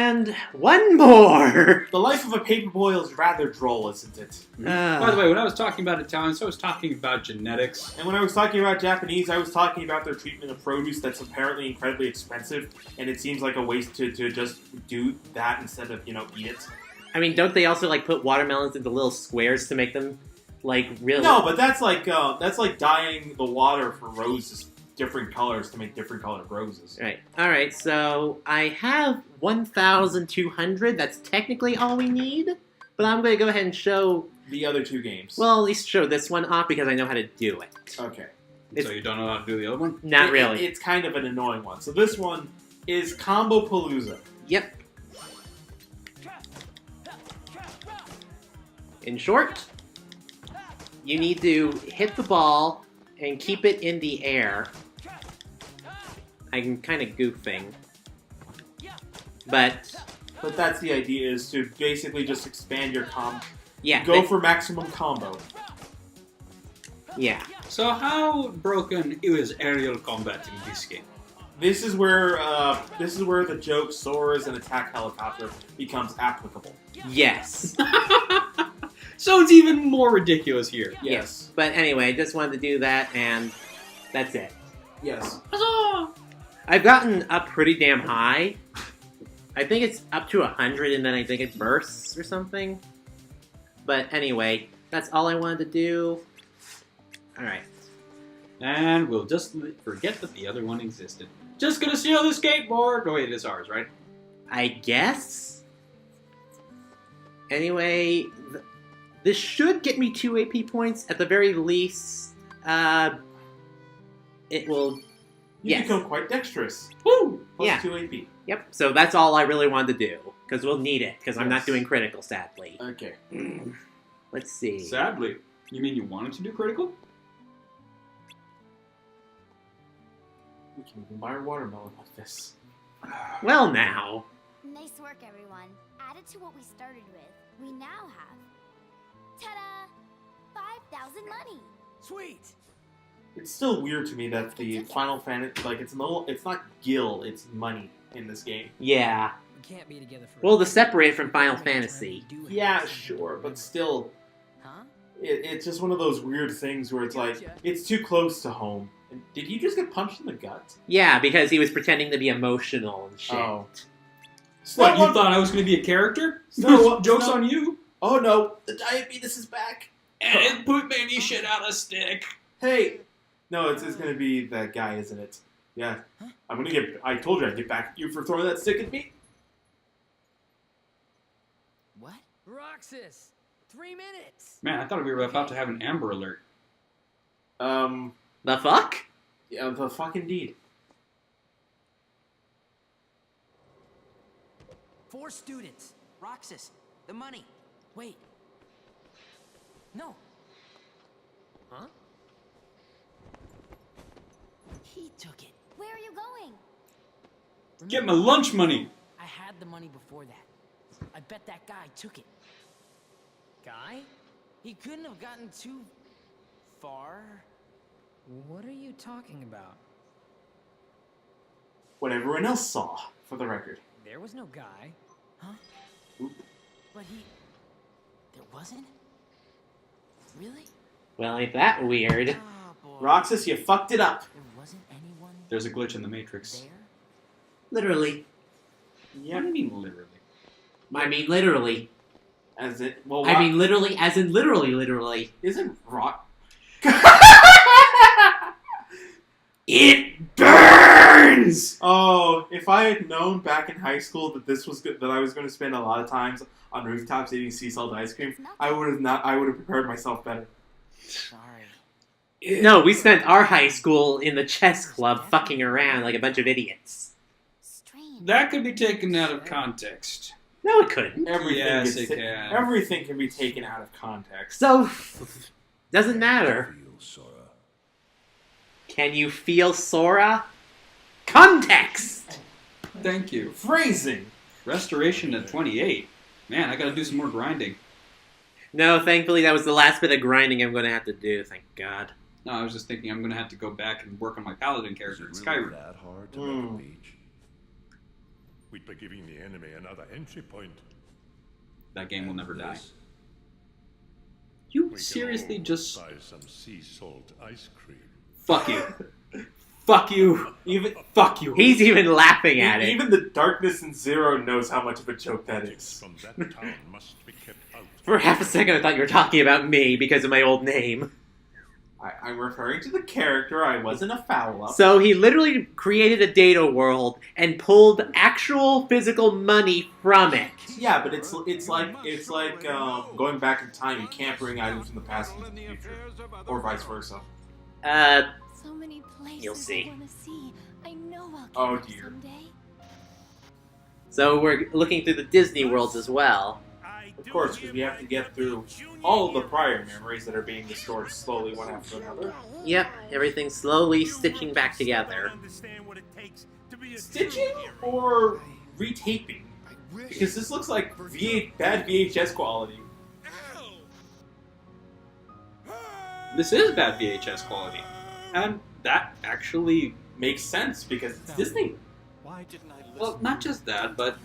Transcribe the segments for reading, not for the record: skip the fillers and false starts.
And one more! The life of a paperboy is rather droll, isn't it? By the way, when I was talking about Italians, I was talking about genetics. And when I was talking about Japanese, I was talking about their treatment of produce that's apparently incredibly expensive, and it seems like a waste to just do that instead of, eat it. I mean, don't they also, put watermelons into little squares to make them, really... No, but that's like dyeing the water for roses different colors to make different colored roses. Right. Alright, so I have 1,200. That's technically all we need. But I'm going to go ahead and show... The other two games. Well, at least show this one off because I know how to do it. Okay. So you don't know how to do the other one? Not really. It's kind of an annoying one. So this one is Combo Palooza. Yep. In short, you need to hit the ball and keep it in the air. I'm kind of goofing. But that's the idea, is to basically just expand your yeah, Go for maximum combo. Yeah. So how broken is aerial combat in this game? This is where the joke Sora's an attack helicopter becomes applicable. Yes. So it's even more ridiculous here. Yes. But anyway, just wanted to do that, and that's it. Yes. Huzzah! I've gotten up pretty damn high. I think it's up to 100, and then I think it bursts or something. But anyway, that's all I wanted to do. Alright. And we'll just forget that the other one existed. Just gonna steal the skateboard! Oh wait, it is ours, right? I guess? Anyway, this should get me 2 AP points. At the very least, it will... You become quite dexterous. Woo! Plus Yeah. 2 AP. Yep, so that's all I really wanted to do. Because we'll need it, because I'm not doing critical, sadly. Okay. Let's see. Sadly. You mean you wanted to do critical? We can even buy a watermelon with this. Well, now. Nice work, everyone. Added to what we started with, we now have... Ta-da! 5,000 money! Sweet! It's still weird to me that the Final Fantasy, it's not gil, it's money in this game. Yeah. We can't be together for Well, to separate it from Final Fantasy. Yeah, sure, but still, it's just one of those weird things where it's like, it's too close to home. And did you just get punched in the gut? Yeah, because he was pretending to be emotional and shit. Oh. What, you thought I was going to be a character? No, Joke's no. on you. Oh no, the diabetes is back. And it put many shit out of stick. Hey. No, it's gonna be that guy, isn't it? Yeah. I told you I'd get back at you for throwing that stick at me. What? Roxas! 3 minutes! Man, I thought we were about to have an Amber Alert. The fuck? Yeah, the fuck indeed. 4 students. Roxas, the money. Wait. No. Huh? He took it. Where are you going? Get my lunch money! I had the money before that. I bet that guy took it. Guy? He couldn't have gotten too... far. What are you talking about? What everyone else saw, for the record. There was no guy. Huh? Oop. But he... There wasn't? Really? Well, ain't that weird? Oh, boy. Roxas, you fucked it up. There wasn't anyone There's a glitch in the Matrix. there? Literally. Yeah, what do you mean literally? I mean, literally. As it, well, I mean, literally, as in literally. isn't Rock? It burns! Oh, if I had known back in high school that this was good, that I was going to spend a lot of times on rooftops eating sea salt ice cream, I would have prepared myself better. Sorry. No, we spent our high school in the chess club fucking around like a bunch of idiots. Strange. That could be taken out of context. No, it couldn't. Yes, it can. Everything can be taken out of context. So, doesn't matter. Can you feel Sora? Context! Thank you. Phrasing. Restoration at 28. Man, I gotta do some more grinding. No, thankfully that was the last bit of grinding I'm going to have to do, thank God. No, I was just thinking I'm gonna have to go back and work on my paladin character in Skyrim. That hard to make a beach? we'd be giving the enemy another entry point. That game will never die. You We seriously can all just... buy some sea salt ice cream. Fuck you. Fuck you. Fuck you. He's even laughing at it. Even the darkness in Zero knows how much of a joke that is. From that town must be kept out. For half a second, I thought you were talking about me because of my old name. I'm referring to the character. I wasn't a foul up. So he literally created a data world and pulled actual physical money from it. Yeah, but it's like going back in time. You can't bring items from the past into the future, or vice versa. So many places You'll see. I want to see. I know I'll get Oh, there dear. someday. So we're looking through the Disney worlds as well. Of course, because we have to get through all of the prior memories that are being restored slowly one after another. Yep, everything's slowly stitching back together. Stitching or retaping? Because this looks like bad VHS quality. This is bad VHS quality. And that actually... Makes sense because it's Disney. Why didn't I listen? Well, not just that, but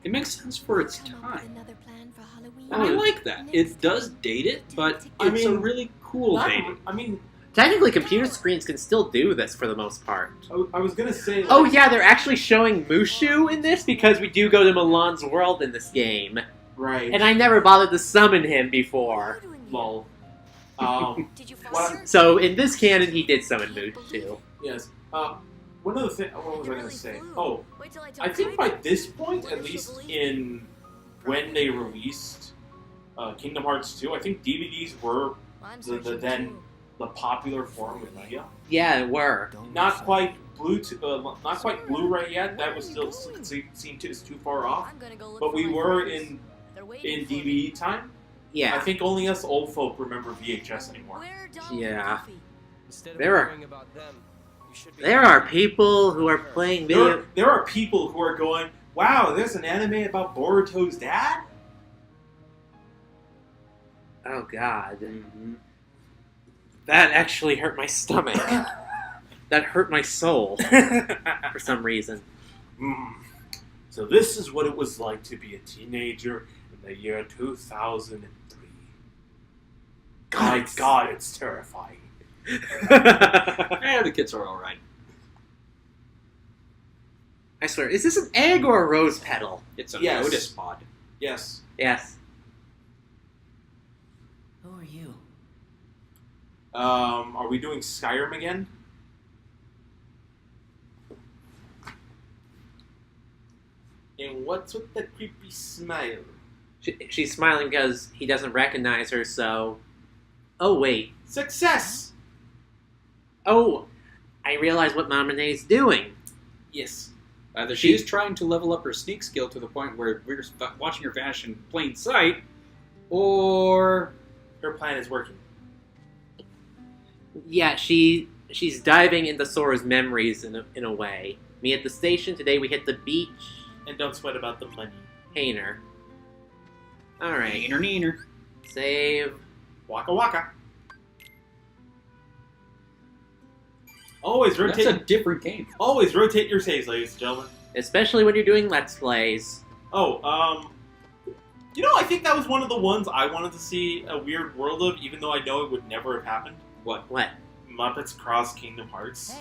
it makes sense for its time. Another plan for Halloween. And I like that. It does date it, but I it's a mean, really cool dating. I mean, Technically, computer screens can still do this for the most part. I was gonna say. Like, Oh yeah, they're actually showing Mushu in this because we do go to Milan's world in this game. right. And I never bothered to summon him before. Lol. Did you What- fall? So in this canon, he did summon Mushu. Yes. One other thing. What was I gonna say? Oh, Wait till I think by this point, at least in when they released Kingdom Hearts 2, I think DVDs were the popular form of media. Yeah, it were. Not quite not quite Blu-ray yet. That was still seemed too far off. But we were in DVD time. I Yeah. think only us old folk remember VHS anymore. Yeah. Instead of There are- worrying about them, you should be There are people who are playing video. There are people who are going, "Wow, there's an anime about Boruto's dad." Oh god. That actually hurt my stomach. That hurt my soul for some reason. So this is what it was like to be a teenager in the year 2003. My God, it's terrifying. Eh, the kids are alright. I swear, is this an egg or a rose petal? It's a Yes. lotus pod. Yes. Yes. Who are you? Are we doing Skyrim again? And what's with the creepy smile? She's smiling because he doesn't recognize her, so... Oh, wait. Success! Oh, I realize what Mamane's doing. Yes. Either she's trying to level up her sneak skill to the point where we're watching her vanish in plain sight, or... Her plan is working. Yeah, she's diving into Sora's memories in a way. Me at the station, today we hit the beach. And don't sweat about the money. Painter. Alright, Neener, neener. save. Waka waka. Always That's rotate. a different game. Always rotate your saves, ladies and gentlemen. Especially when you're doing Let's Plays. Oh, you know, I think that was one of the ones I wanted to see a weird world of, even though I know it would never have happened. What? Muppets Cross Kingdom Hearts.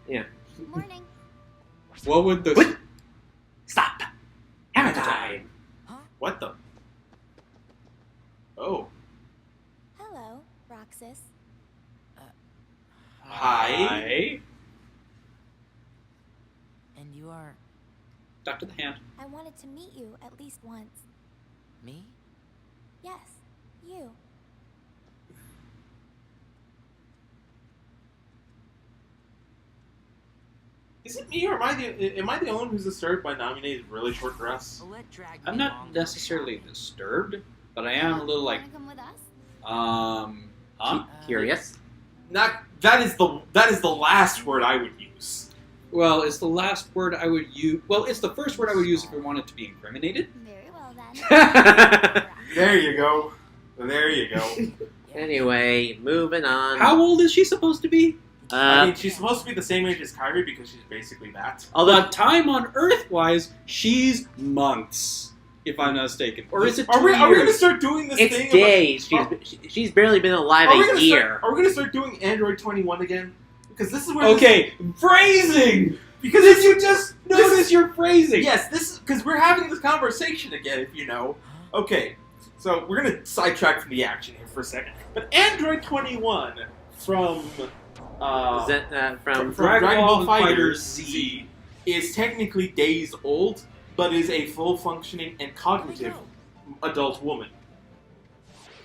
Hey. Morning. What would the... What? Stop! Hammer time! What the? Oh. Hello, Roxas. Hi. And you are Doctor the Hand. I wanted to meet you at least once. me? Yes, you. Is it me or am I the only one who's disturbed by Namine's really short dress? Let drag I'm me not along. necessarily disturbed, but I am a little like, Wanna come with us? huh? Curious? That is the last word I would use. Well, it's the last word I would use. Well, it's the first word I would use if we wanted to be incriminated. Very well then. There you go. There you go. Anyway, moving on. How old is she supposed to be? I mean, she's supposed to be the same age as Kyrie because she's basically that. Although time on Earth-wise, she's months, if I'm not mistaken. Or is it 2 years? Are we going to start doing this it's thing? days. She's barely been alive a year. Are we going to start doing Android 21 again? Because this is where... Okay, phrasing! Because Did you just notice your phrasing? Yes, this because we're having this conversation again, if you know. Okay, so we're going to sidetrack from the action here for a second. But Android 21 from From Dragon Ball FighterZ Z is technically days old, but is a full-functioning and cognitive adult woman,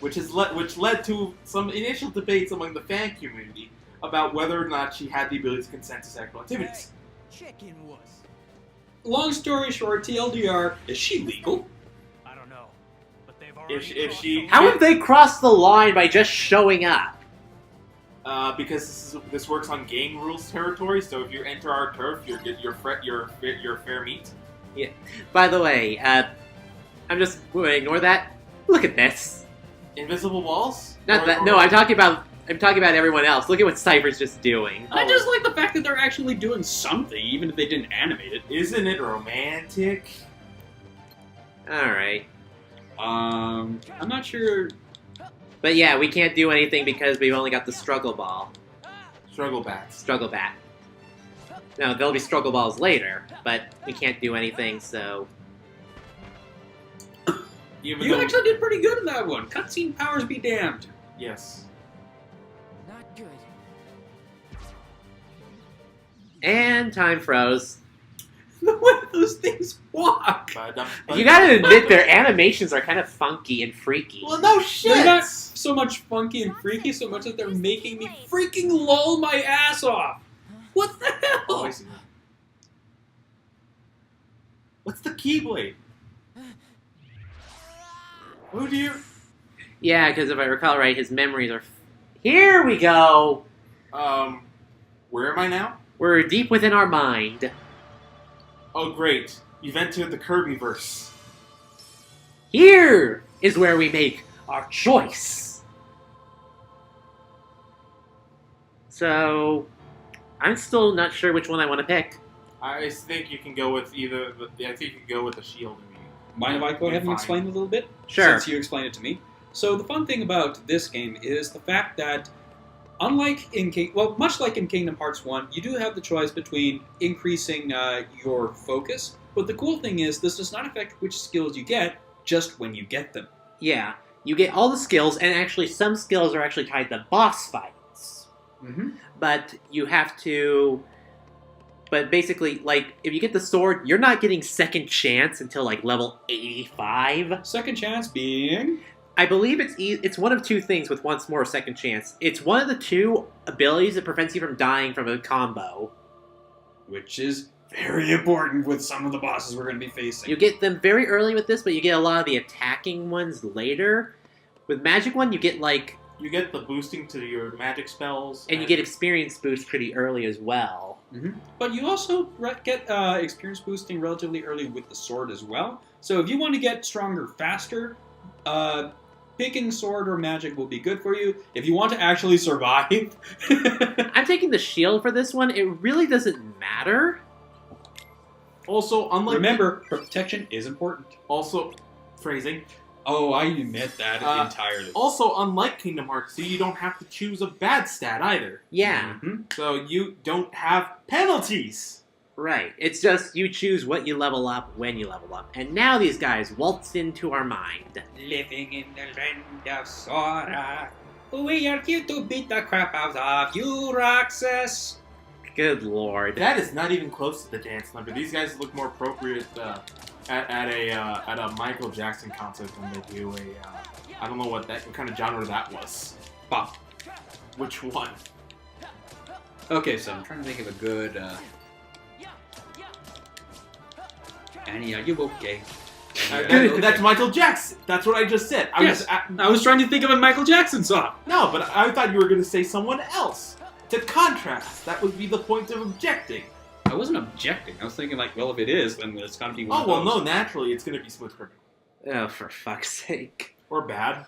which led to some initial debates among the fan community about whether or not she had the ability to consent to sexual activities. Chicken wuss. Long story short, TLDR, is she legal? I don't know, but they've already. If she How would they cross the line by just showing up? Because this works on game rules territory, so if you enter our turf, you're fair meat. Yeah. By the way, I'm just going to ignore that. Look at this. Invisible walls? Not that. No, I'm talking about everyone else. Look at what Cypher's just doing. I just like the fact that they're actually doing something, even if they didn't animate it. Isn't it romantic? All right. I'm not sure. But yeah, we can't do anything because we've only got the struggle ball. Struggle bats. Struggle bat. No, there'll be struggle balls later, but we can't do anything, so... You actually did pretty good in that one. Cutscene powers be damned. Yes. Not good. And time froze. The way those things walk. You gotta admit, their animations are kind of funky and freaky. Well, no shit! They're not so much funky and freaky, so much that they're making me freaking lull my ass off. What the hell? Oh, I see. What's the Keyblade? Who do you... Yeah, because if I recall right, his memories are... Here we go! Where am I now? We're deep within our mind. Oh, great. You've entered the Kirbyverse. Here is where we make our choice. So, I'm still not sure which one I want to pick. I think you can go with either... I think you can go with the shield. Mind if I go ahead and explain it a little bit? Sure. Since you explained it to me. So the fun thing about this game is the fact that, unlike in much like in Kingdom Hearts 1, you do have the choice between increasing your focus. But the cool thing is, this does not affect which skills you get, just when you get them. Yeah, you get all the skills, and actually some skills are actually tied to boss fights. Mm-hmm. But you have to... But basically, like, if you get the sword, you're not getting second chance until, like, level 85. Second chance being... I believe it's one of two things with once more second chance. It's one of the two abilities that prevents you from dying from a combo. Which is very important with some of the bosses we're going to be facing. You get them very early with this, but you get a lot of the attacking ones later. With Magic One, you get, like... You get the boosting to your magic spells. And you get experience boost pretty early as well. Mm-hmm. But you also get experience boosting relatively early with the sword as well. So if you want to get stronger faster, picking sword or magic will be good for you. If you want to actually survive... I'm taking the shield for this one. It really doesn't matter. Also, unlike... Remember, protection is important. Also, phrasing... Oh, I admit that entirely. Also, unlike Kingdom Hearts 2, you don't have to choose a bad stat either. Yeah. Mm-hmm. So you don't have penalties. Right. It's just you choose what you level up when you level up. And now these guys waltz into our mind. Living in the land of Sora, we are here to beat the crap out of you, Roxas. Good lord. That is not even close to the dance number. These guys look more appropriate at a Michael Jackson concert than they do a I don't know what kind of genre that was. Pop. Which one? Okay, so I'm trying to think of a good. Annie, are you okay? That's Michael Jackson. That's what I just said. I was trying to think of a Michael Jackson song. No, but I thought you were going to say someone else. To contrast, that would be the point of objecting. I wasn't objecting. I was thinking, like, well, if it is, then it's got to be one Oh, of well, those. no, naturally, it's going to be Smooth Criminal. Oh, for fuck's sake. Or bad.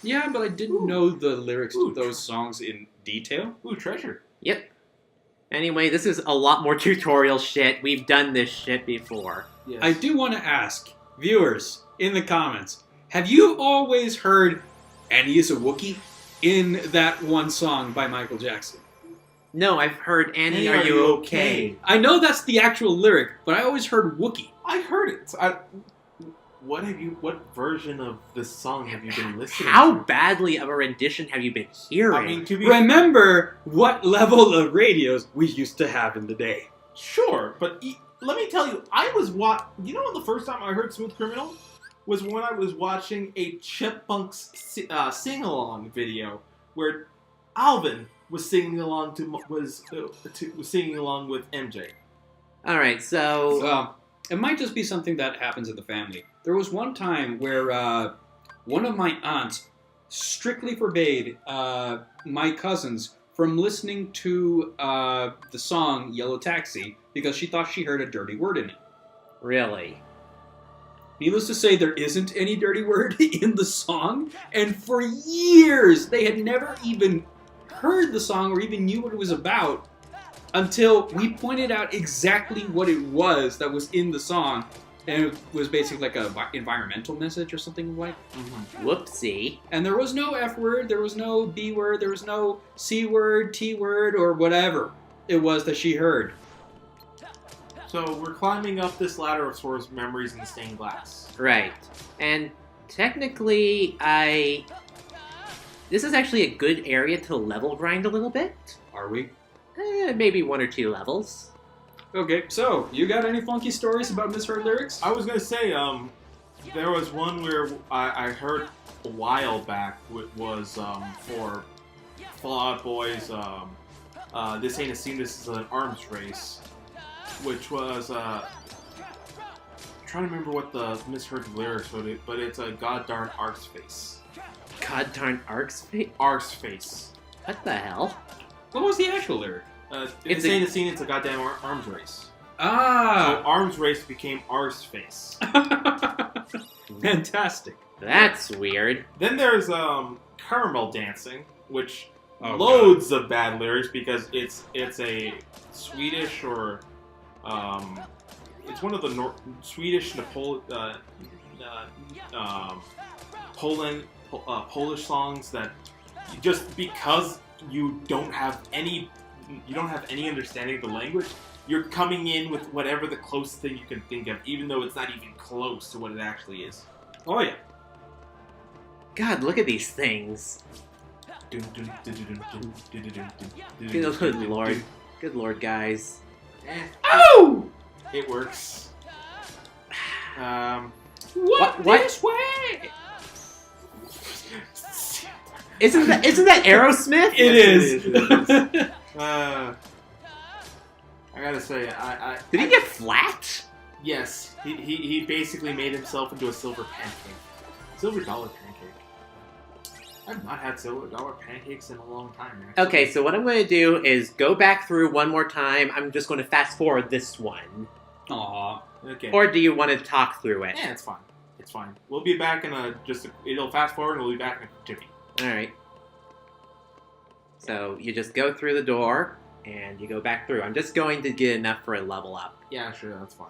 Yeah, but I didn't Ooh. know the lyrics Ooh, to those songs in detail. Ooh, treasure. Yep. Anyway, this is a lot more tutorial shit. We've done this shit before. Yes. I do want to ask viewers in the comments: have you always heard "Annie is a Wookiee" in that one song by Michael Jackson? No, I've heard Annie, Annie, are you okay? I know that's the actual lyric, but I always heard Wookiee. I heard it. What version of this song have you been listening How to? badly of a rendition have you been hearing? I mean, to be Remember what level of radios we used to have in the day. sure, but let me tell you, I was You know, the first time I heard "Smooth Criminal" was when I was watching a Chipmunks sing-along video where Alvin was singing along was singing along with MJ. All right, so Well, it might just be something that happens in the family. There was one time where one of my aunts strictly forbade my cousins from listening to the song Yellow Taxi because she thought she heard a dirty word in it. really, Needless to say, there isn't any dirty word in the song, and for years they had never even heard the song or even knew what it was about until we pointed out exactly what it was that was in the song, and it was basically like a environmental message or something like. whoopsie. And there was no F word, there was no B word, there was no C word, T word, or whatever it was that she heard. So we're climbing up this ladder of Sora's memories in the stained glass. Right, and technically, this is actually a good area to level grind a little bit. Are we? Maybe 1 or 2 levels. Okay, so you got any funky stories about misheard lyrics? I was gonna say, there was one where I heard a while back. It was for Fall Out Boy's. This ain't a scene. This is an arms race, which was. I'm trying to remember what the misheard lyrics were, but it's a god darn arse face. God darn Ark's face. Arse face. What the hell? What was the actual lyric? It's a- ain't a scene. It's a goddamn arms race. So Ah! arms race became arse face. Fantastic. That's weird. Then there's caramel dancing, which Oh, loads of bad lyrics because it's a Swedish or it's one of the Swedish Polish songs that just because you don't have any understanding of the language, you're coming in with whatever the closest thing you can think of, even though it's not even close to what it actually is. Oh, yeah. God, look at these things. Good lord. Good lord, guys. Oh! It works. What? This way? Isn't that Aerosmith? It is. I gotta say, Did he get flat? Yes, he basically made himself into a silver pancake. Silver dollar pancake. I've not had silver dollar pancakes in a long time, actually. Okay, so what I'm going to do is go back through one more time. I'm just going to fast forward this one. Aw. Okay. Or do you want to talk through it? Yeah, it's fine. It's fine. We'll be back in it'll fast forward and we'll be back in a tippy. Alright. So you just go through the door, and you go back through. I'm just going to get enough for a level up. Yeah, sure, that's fine.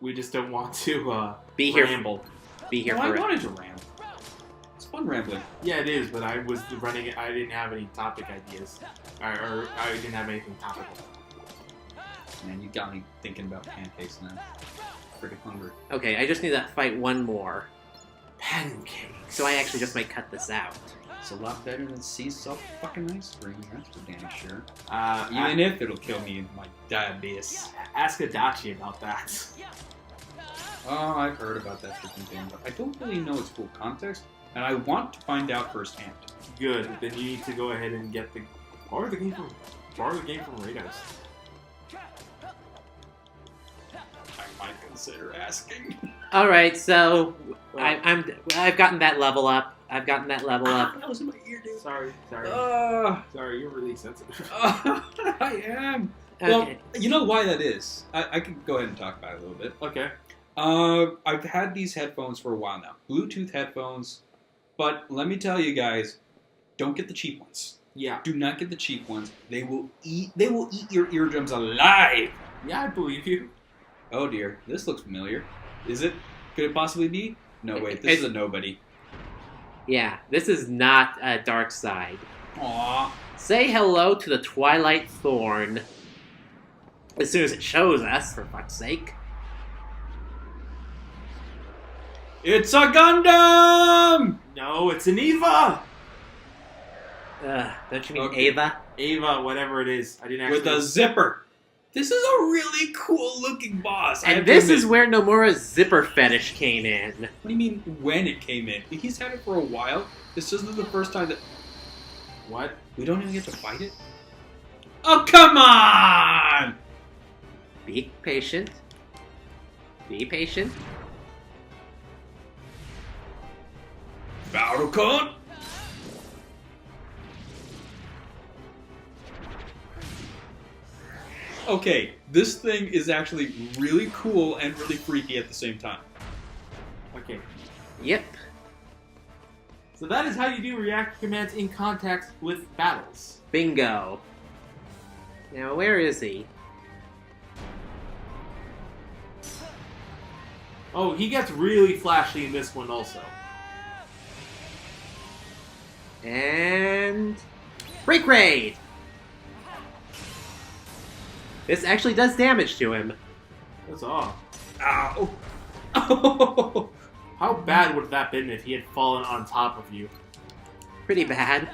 We just don't want to Be here. ramble. Be here Well, I for it. wanted to ramble. It's fun rambling. Yeah, it is, but I was running it. I didn't have any topic ideas, or I didn't have anything topical. Man, you got me thinking about pancakes now. Pretty hungry. Okay, I just need to fight one more. Pancakes. So I actually just might cut this out. It's a lot better than sea salt fucking ice cream, that's for damn sure. Even Even if it'll kill me in my diabetes. ask Adachi about that. Oh, I've heard about that freaking thing, but I don't really know its full context, and I want to find out firsthand. Good. Then you need to go ahead and get borrow the game from Reido's. I might consider asking. All right, so Well, I've gotten that level up. That was in my ear, dude. Sorry, you're really sensitive. I am. Okay. Well, you know why that is. I can go ahead and talk about it a little bit. Okay. I've had these headphones for a while now. Bluetooth headphones. But let me tell you guys, don't get the cheap ones. Yeah. Do not get the cheap ones. They will eat your eardrums alive. Yeah, I believe you. Oh dear, this looks familiar. Is it? Could it possibly be? No, wait, this is a nobody. Yeah, this is not a dark side. Aww. Say hello to the Twilight Thorn. As soon as it shows us, for fuck's sake. It's a Gundam! No, it's an Eva! Don't you mean Okay. Ava? Ava, whatever it is. I didn't actually... With a zipper. This is a really cool looking boss. I have And to this admit. is where Nomura's zipper fetish came in. What do you mean when it came in? He's had it for a while. This isn't the first time that... What? We don't even get to fight it? Oh, come on! Be patient. Be patient. Battle code? Okay, this thing is actually really cool and really freaky at the same time. Okay. Yep. So that is how you do reactor commands in context with battles. Bingo. Now, where is he? Oh, he gets really flashy in this one also. And... Break Raid! This actually does damage to him. That's all. Ow! Oh! How bad would that have been if he had fallen on top of you? Pretty bad.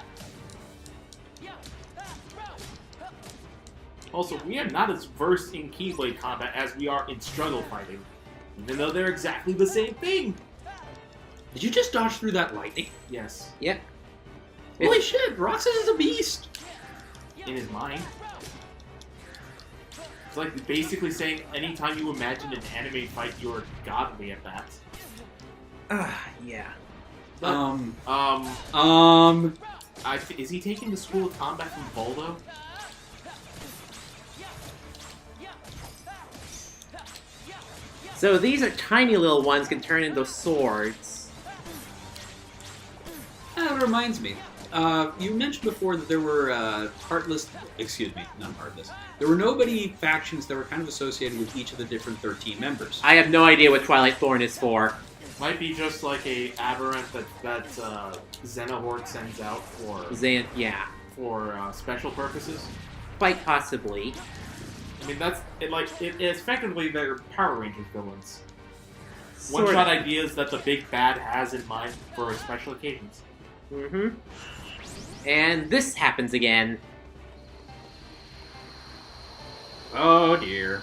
Also, we are not as versed in Keyblade combat as we are in struggle fighting. Even though they're exactly the same thing. Did you just dodge through that lightning? Yes. Yep. Holy shit, Roxas is a beast! In his mind. It's like basically saying anytime you imagine an anime fight, you're godly at that. Yeah. Is he taking the School of Combat from Voldo? So these are tiny little ones can turn into swords. That reminds me. You mentioned before that there were heartless... Excuse me, not heartless. There were nobody factions that were kind of associated with each of the different 13 members. I have no idea what Twilight Thorn is for. Might be just like a aberrant that Xenohort sends out for Yeah. special purposes. Quite possibly. I mean, it's effectively their Power Rangers villains. Sort One-shot of. ideas that the big bad has in mind for special occasions. Mm-hmm. And this happens again. Oh dear.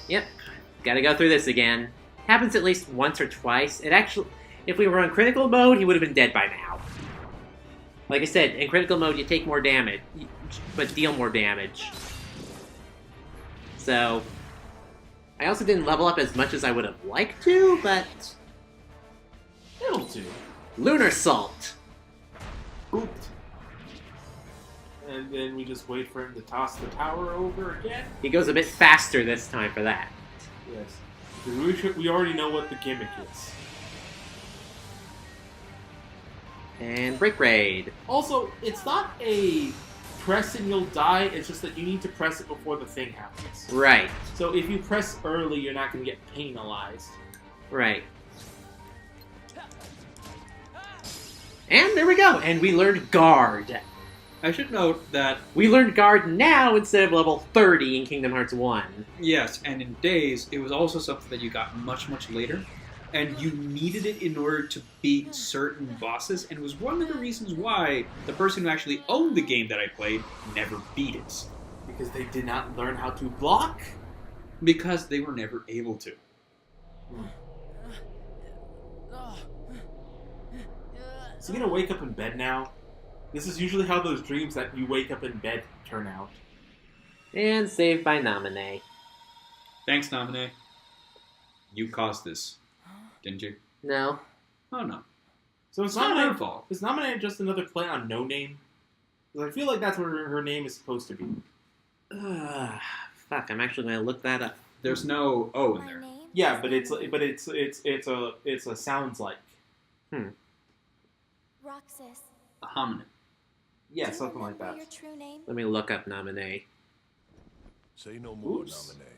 Yep. Gotta go through this again. Happens at least once or twice. It actually... If we were on critical mode, he would have been dead by now. Like I said, in critical mode, you take more damage, but deal more damage. So... I also didn't level up as much as I would have liked to, but... It'll do. Lunar Salt! Booped. And then we just wait for him to toss the tower over again? He goes a bit faster this time for that. Yes. Because we already know what the gimmick is. And Break Raid. Also, it's not a press and you'll die, it's just that you need to press it before the thing happens. Right, So if you press early, you're not going to get penalized. right. And there we go, and we learned Guard. I should note that, We learned Guard now instead of level 30 in Kingdom Hearts 1. yes, and in Days, it was also something that you got much, much later. And you needed it in order to beat certain bosses, and it was one of the reasons why the person who actually owned the game that I played never beat it. Because they did not learn how to block? Because they were never able to. Is he going to wake up in bed now? This is usually how those dreams that you wake up in bed turn out. And saved by Naminé. Thanks, Naminé. You caused this, didn't you? No. Oh, no. So it's It's not her not fault. Is Naminé just another play on No Name? Because I feel like that's what her name is supposed to be. Fuck, I'm actually going to look that up. There's no O in My there. name Yeah, is but it's a sounds like. Roxas. A hominid. Yeah, do you something like remember that. your true name? Let me look up nominee. Say no more, Oops. nominee.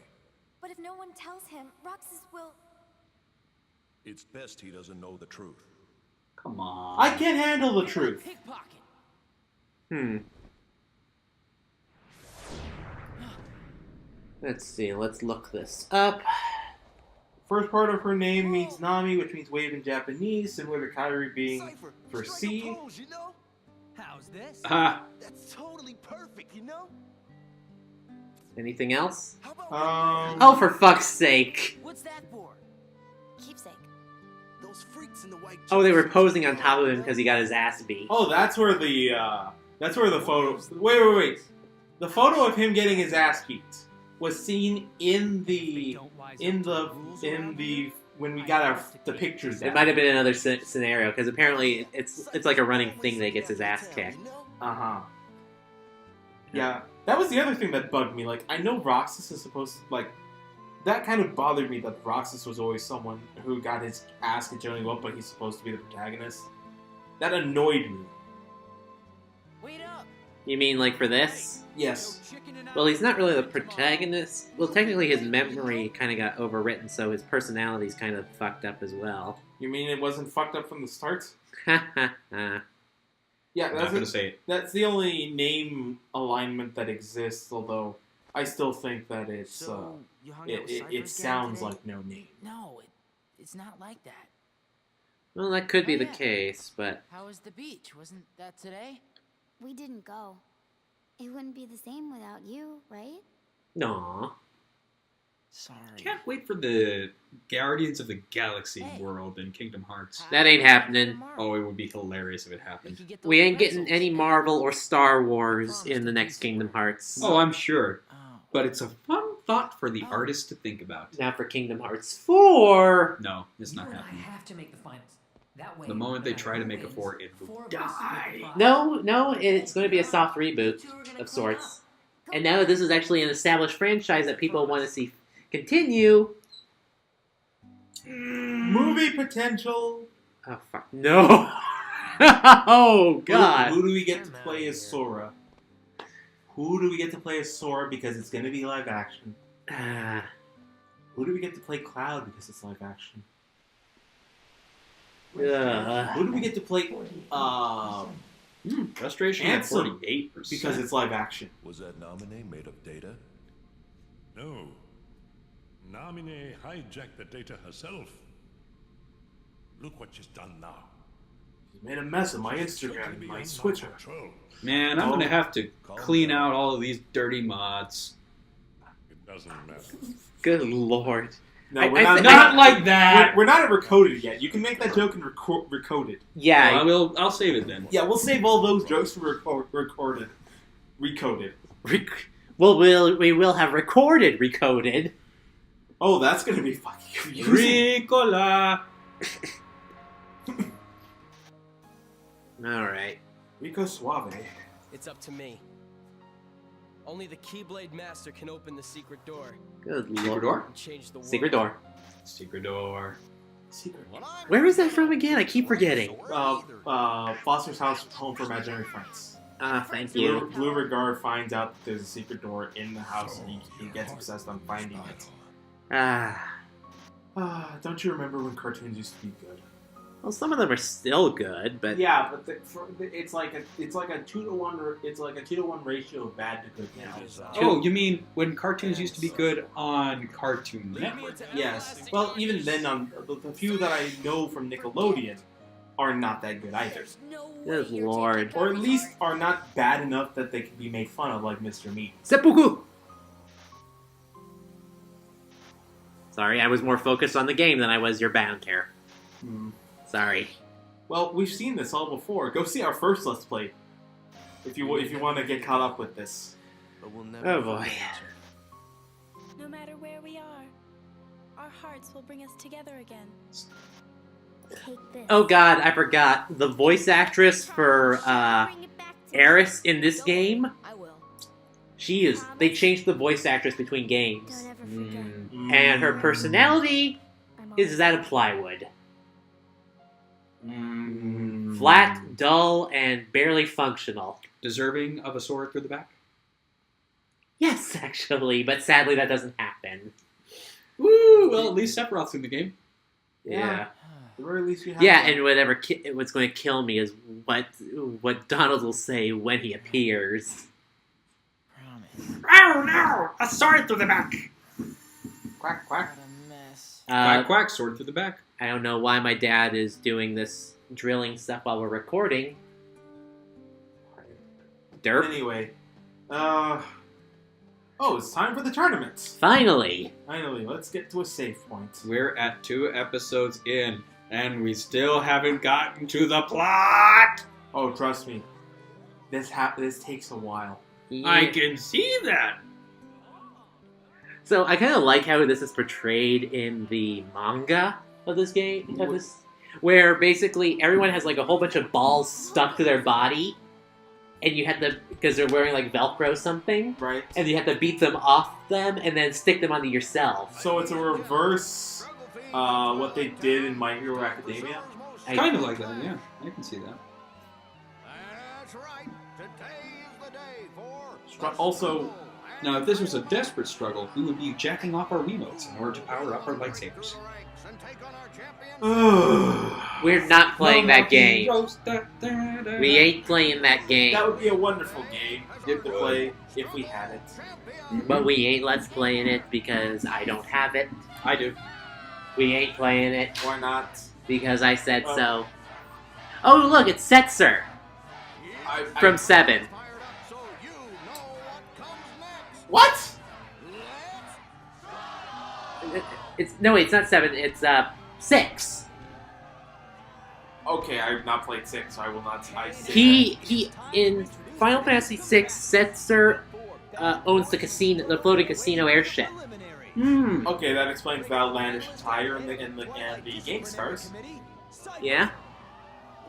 But if no one tells him, Roxas will... It's best he doesn't know the truth. Come on. I can't handle the truth. Pickpocket. Let's see. Let's look this up. First part of her name means Nami, which means wave in Japanese, similar to Kairi being Cypher, for strike a sea. pose, you know? How's this? Ah, That's totally perfect, you know? Anything else? How about Oh, for fuck's sake. What's that for? Keepsake. those freaks in the white Oh, they were jumpsuits posing on you top of know? him because he got his ass beat. Oh, that's where the photo. Wait. The photo of him getting his ass beat was seen in the when we got the pictures. It might have been another scenario because apparently it's like a running thing that he gets his ass kicked. Yeah, that was the other thing that bugged me. Like, I know Roxas is supposed to, like, that kind of bothered me that Roxas was always someone who got his ass kicked showing up, but he's supposed to be the protagonist. That annoyed me. Wait up. You mean like for this? Yes. Well, he's not really the protagonist. Well, technically his memory kind of got overwritten, so his personality's kind of fucked up as well. You mean it wasn't fucked up from the start? Ha ha ha. Yeah, I'm not gonna say it. that's the only name alignment that exists. Although I still think that it's So, you hung out with Cypher it again sounds today? like no name. No, it's not like that. Well, that could be Oh, the yeah. case, but How was the beach? Wasn't that today? We didn't go. It wouldn't be the same without you, right? no. Sorry. Can't wait for the Guardians of the Galaxy Hey. world in Kingdom Hearts. That ain't happening. Oh, it would be hilarious if it happened. We ain't getting any Marvel or Star Wars in the next Kingdom Hearts. Oh, I'm sure. Oh. But it's a fun thought for the artist to think about. Now for Kingdom Hearts 4. No, it's You not and I happening. have to make the finals. That way, The moment they no try matter to who make a wins, 4, it will four of us die. will be No, it's going to be a soft reboot of sorts. And now that this is actually an established franchise that people want to see continue. Movie potential. Oh, fuck. No. Oh, God. Who do we get to play as Sora? Who do we get to play as Sora because it's going to be live action? Ah, Who do we get to play Cloud because it's live action? ugh. Who do we get to play Frustration at Ansem, 48%. because it's live action? Was that nominee made of data? No. Nominee hijacked the data herself. Look what she's done now. He made a mess of my She's totally Instagram, my beyond Twitter. control. Man, I'm Oh. gonna have to Calm clean down. out all of these dirty mods. It doesn't matter. Good lord. No, I- we're I not. thi- Not like that! We're not at Recoded yet. You can make that joke in Recoded. Yeah. I'll save it then. Yeah, we'll save all those jokes for Recoded. We will have recorded Recoded. Oh, that's gonna be fucking confusing. Ricola! Alright. Rico Suave. It's up to me. Only the Keyblade Master can open the secret door Good Secret lord. door? and change the world. Secret door. Secret door. Secret. Where is that from again? I keep forgetting. Foster's House, Home for Imaginary Friends. Ah, thank you. Blue Regard finds out that there's a secret door in the house, and he gets obsessed on finding it. Ah. Don't you remember when cartoons used to be good? Well, some of them are still good, but Yeah, but it's like a 2-to-1 ratio of bad to good now. Oh, you mean when cartoons used to be good on Cartoon Network? Yes. Well, even then, the few that I know from Nickelodeon are not that good either. good lord. Or at least are not bad enough that they can be made fun of, like Mr. Meat. Seppuku! Sorry, I was more focused on the game than I was your bound care. Sorry. Well, we've seen this all before. Go see our first Let's Play if you want to get caught up with this. But we'll never Oh boy. No matter where we are, our hearts will bring us together again. Take this. Oh god, I forgot. The voice actress for Bring it back to Eris in this game, I will. they changed the voice actress between games. Don't ever forget. And her personality I'm is always that of plywood. Flat, dull, and barely functional. Deserving of a sword through the back? Yes, actually, but sadly that doesn't happen. Woo! Well, at least Sephiroth's in the game. Yeah. At the very least we have Yeah, that. and what's going to kill me is what Donald will say when he appears. Promise. Oh no! A sword through the back! Quack, quack. What a mess. Quack, quack, sword through the back. I don't know why my dad is doing this drilling stuff while we're recording. Derp. Anyway, it's time for the tournaments. Finally. Finally, let's get to a save point. We're at 2 episodes in, and we still haven't gotten to the plot! Oh, trust me, this takes a while. I can see that! So I kind of like how this is portrayed in the manga of this game, where basically everyone has like a whole bunch of balls stuck to their body, and you have to, because they're wearing like Velcro or something, Right. and you have to beat them off them and then stick them onto yourself. So it's a reverse, what they did in My Hero Academia. Kind of like that, yeah. I can see that. That's right. Today is the day for Also, Now, if this was a desperate struggle, we would be jacking off our Wiimotes in order to power up our lightsabers. We're not playing that game. We We ain't playing that game. that would be a wonderful game to play if we had it. But we ain't let's playing it because I don't have it. I do. We ain't playing it Why not? because I said so. Oh, look, it's Setzer from 7. What? It's not 7. It's 6. Okay, I have not played 6, so I will not. He in Final Fantasy 6, Setzer owns the floating casino airship. Okay, that explains the outlandish attire and the Gang Stars. Yeah.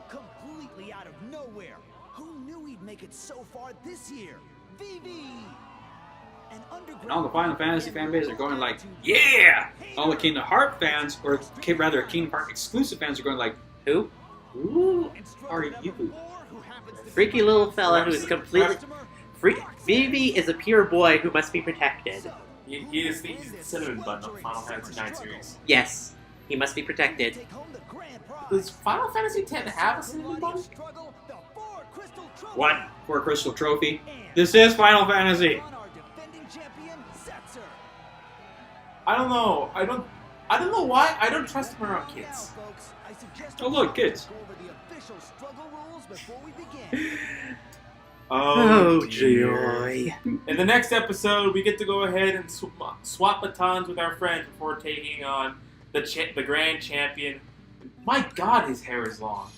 Completely out of nowhere. Who knew he'd make it so far this year? VV. And all the Final Fantasy fan base are going like, yeah! All the Kingdom Hearts fans, or rather Kingdom Hearts exclusive fans are going like, Who? who are you? Freaky little fella who is completely... Vivi is a pure boy who must be protected. He's the cinnamon bun of Final Fantasy IX series. Yes, he must be protected. Does Final Fantasy X have a cinnamon bun? What? For a crystal trophy? This is Final Fantasy! I don't know. I don't know why. I don't trust him around kids. Oh look, kids. Oh, dear. joy. In the next episode, we get to go ahead and swap batons with our friends before taking on the grand champion. My God, his hair is long.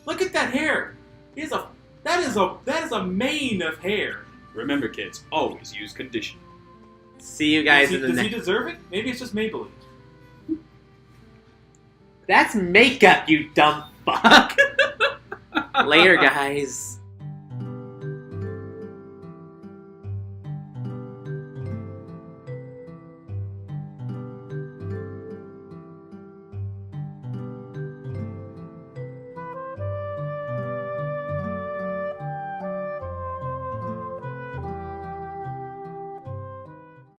Look at that hair. That is a mane of hair. Remember, kids, always use condition. See you guys Does in the he next... deserve it? Maybe it's just Maybelline. That's makeup, you dumb fuck! Later, guys.